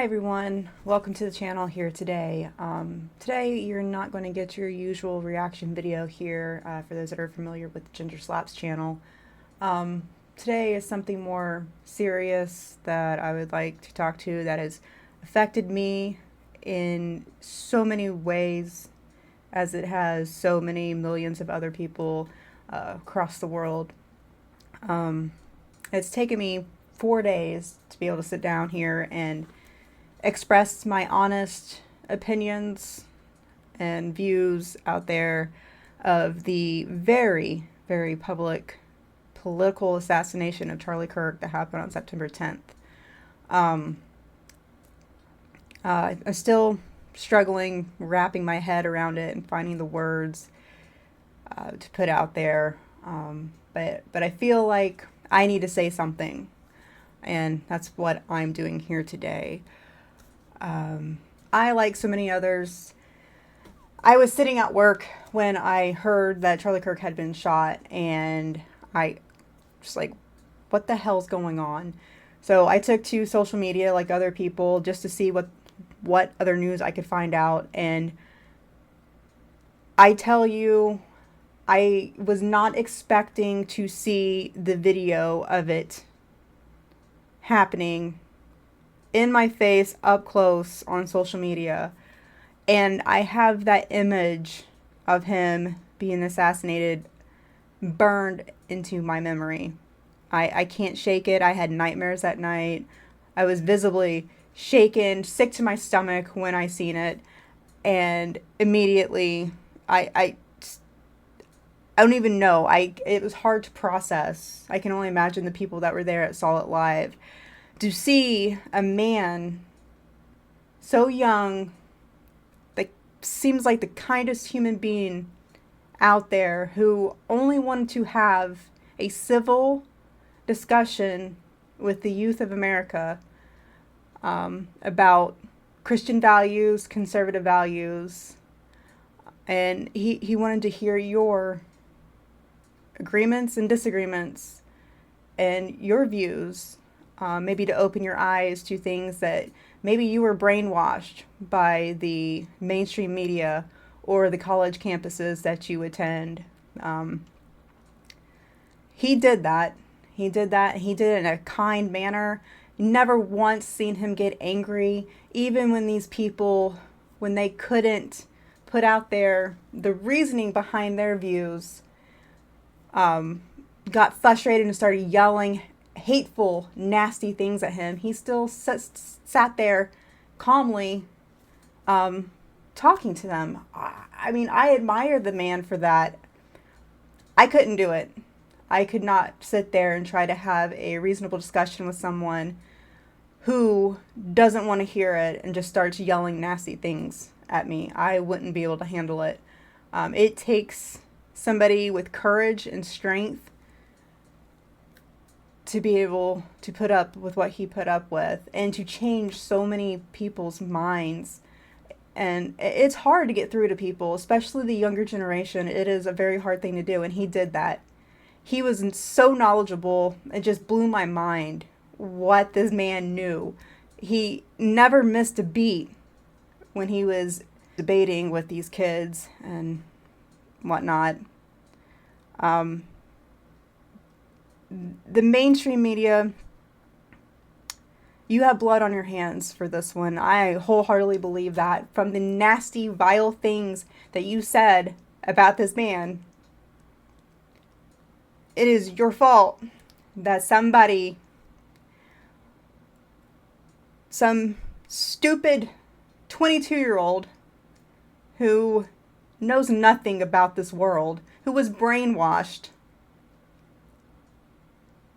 everyone, welcome to the channel here today. Today you're not going to get your usual reaction video here for those that are familiar with the Ginger Slaps channel. Today is something more serious that I would like to talk to that has affected me in so many ways as it has so many millions of other people across the world. It's taken me 4 days to be able to sit down here and express my honest opinions and views out there of the very, very public political assassination of Charlie Kirk that happened on September 10th. I'm still struggling wrapping my head around it and finding the words to put out there. But I feel like I need to say something, and that's what I'm doing here today. I, like so many others, I was sitting at work when I heard that Charlie Kirk had been shot, and I just like, what the hell's going on? So I took to social media like other people just to see what other news I could find out, and I tell you, I was not expecting to see the video of it happening in my face up close on social media. And I have that image of him being assassinated burned into my memory. I can't shake it. I had nightmares that night. I was visibly shaken, sick to my stomach when I seen it. And immediately, I don't even know. It was hard to process. I can only imagine the people that were there that saw it live. To see a man so young, that seems like the kindest human being out there, who only wanted to have a civil discussion with the youth of America about Christian values, conservative values, and he wanted to hear your agreements and disagreements and your views. Maybe to open your eyes to things that maybe you were brainwashed by the mainstream media or the college campuses that you attend. He did that. He did it in a kind manner. Never once seen him get angry, even when these people, when they couldn't put out there the reasoning behind their views, got frustrated and started yelling hateful, nasty things at him. He still sat there calmly talking to them. I mean, I admire the man for that. I couldn't do it. I could not sit there and try to have a reasonable discussion with someone who doesn't want to hear it and just starts yelling nasty things at me. I wouldn't be able to handle it. It takes somebody with courage and strength to be able to put up with what he put up with and to change so many people's minds. And it's hard to get through to people, especially the younger generation. It is a very hard thing to do, and he did that. He was so knowledgeable. It just blew my mind what this man knew. He never missed a beat when he was debating with these kids and whatnot. The mainstream media, you have blood on your hands for this one. I wholeheartedly believe that. From the nasty, vile things that you said about this man, it is your fault that somebody, some stupid 22-year-old who knows nothing about this world, who was brainwashed,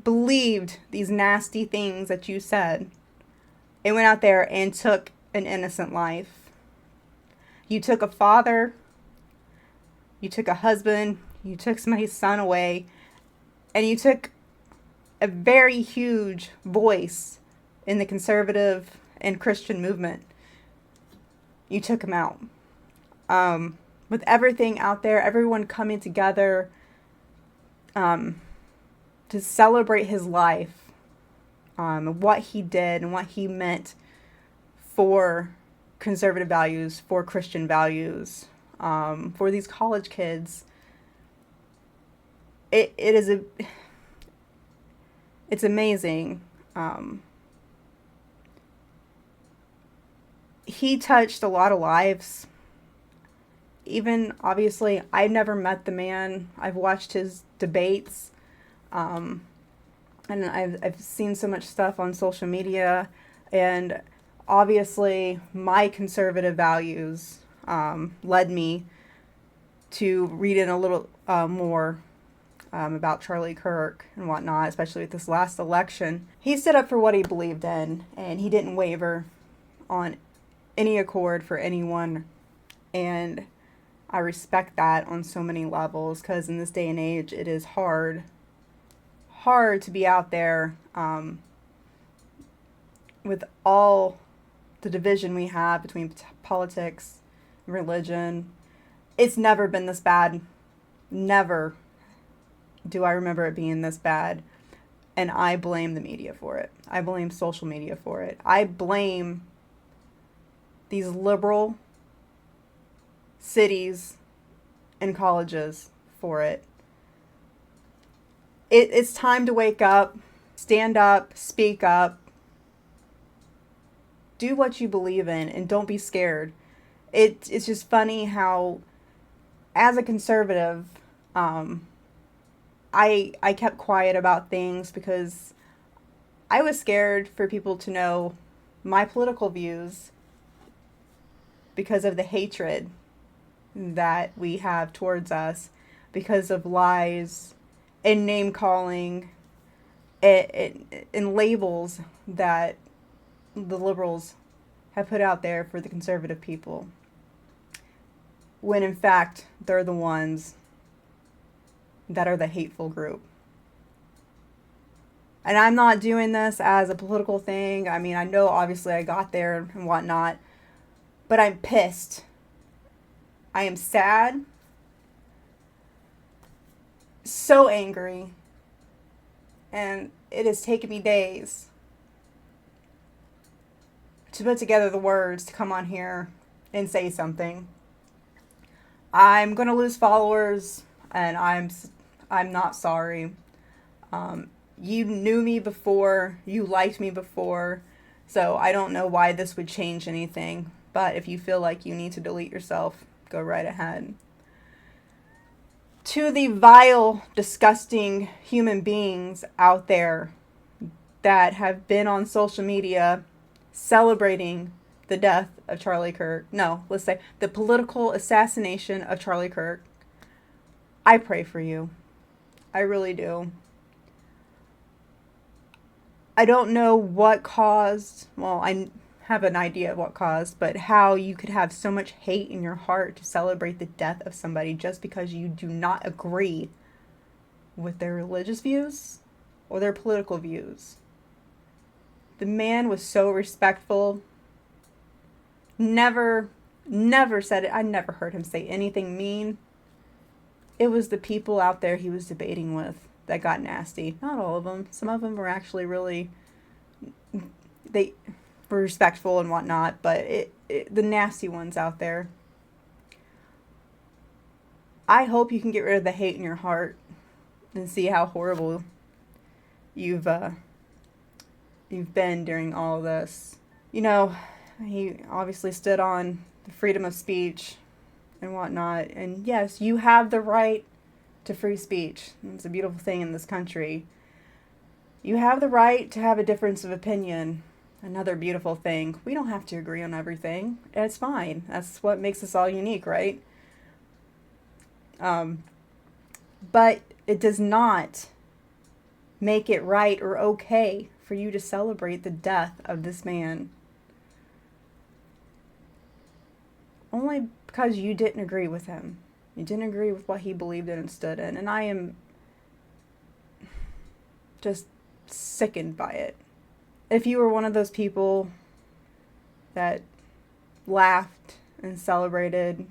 believed these nasty things that you said, and went out there and took an innocent life. You took a father, you took a husband, you took somebody's son away, and you took a very huge voice in the conservative and Christian movement. You took him out. With everything out there, everyone coming together to celebrate his life, what he did and what he meant for conservative values, for Christian values, for these college kids. It's amazing. He touched a lot of lives. Even, obviously, I've never met the man. I've watched his debates. And I've seen so much stuff on social media. And obviously, my conservative values led me to read in a little more about Charlie Kirk and whatnot, especially with this last election. He stood up for what he believed in, and he didn't waver on any accord for anyone. And I respect that on so many levels, because in this day and age, it is hard to be out there with all the division we have between politics, religion. It's never been this bad. Never do I remember it being this bad. And I blame the media for it. I blame social media for it. I blame these liberal cities and colleges for it. It's time to wake up, stand up, speak up, do what you believe in, and don't be scared. It's just funny how, as a conservative, I kept quiet about things because I was scared for people to know my political views because of the hatred that we have towards us, because of lies and name calling and labels that the liberals have put out there for the conservative people, when in fact they're the ones that are the hateful group. And I'm not doing this as a political thing. I mean, I know obviously I got there and whatnot, but I'm pissed. I am sad, so angry, and it has taken me days to put together the words to come on here and say something. I'm going to lose followers, and I'm not sorry. You knew me before, you liked me before, so I don't know why this would change anything. But if you feel like you need to delete yourself, go right ahead. To the vile, disgusting human beings out there that have been on social media celebrating the death of Charlie Kirk. No, let's say the political assassination of Charlie Kirk. I pray for you. I really do. I don't know what caused, well, I have an idea of what caused, but how you could have so much hate in your heart to celebrate the death of somebody just because you do not agree with their religious views or their political views. The man was so respectful. Never said it. I never heard him say anything mean. It was the people out there he was debating with that got nasty. Not all of them. Some of them were actually really, they were respectful and whatnot, but the nasty ones out there. I hope you can get rid of the hate in your heart and see how horrible you've been during all of this. You know, he obviously stood on the freedom of speech and whatnot. And yes, you have the right to free speech. It's a beautiful thing in this country. You have the right to have a difference of opinion. Another beautiful thing. We don't have to agree on everything. It's fine. That's what makes us all unique, right? But it does not make it right or okay for you to celebrate the death of this man. Only because you didn't agree with him. You didn't agree with what he believed in and stood in. And I am just sickened by it. If you were one of those people that laughed and celebrated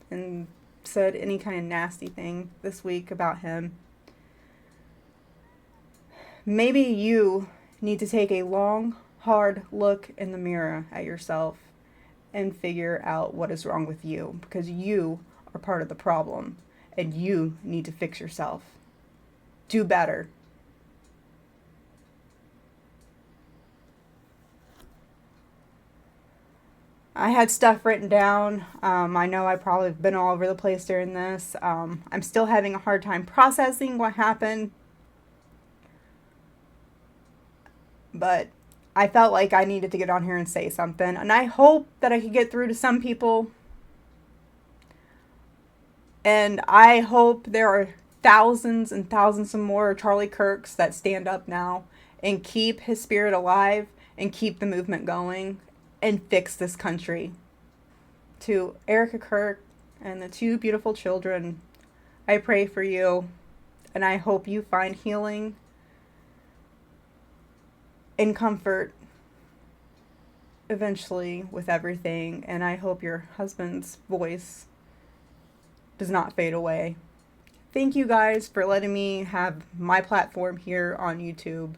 and said any kind of nasty thing this week about him, maybe you need to take a long, hard look in the mirror at yourself and figure out what is wrong with you, because you are part of the problem and you need to fix yourself. Do better. I had stuff written down. I know I probably have been all over the place during this. I'm still having a hard time processing what happened. But I felt like I needed to get on here and say something. And I hope that I could get through to some people. And I hope there are thousands and thousands of more Charlie Kirks that stand up now and keep his spirit alive and keep the movement going and fix this country. To Erica Kirk and the two beautiful children, I pray for you, and I hope you find healing and comfort eventually with everything, and I hope your husband's voice does not fade away. Thank you guys for letting me have my platform here on YouTube.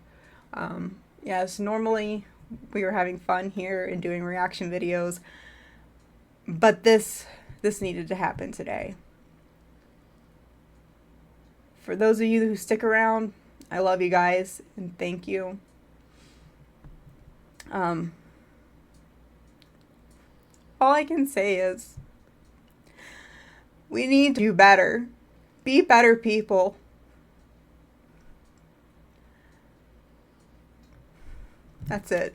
Yes, normally we were having fun here and doing reaction videos, but this needed to happen today. For those of you who stick around, I love you guys and thank you. All I can say is we need to do better. Be better people. That's it.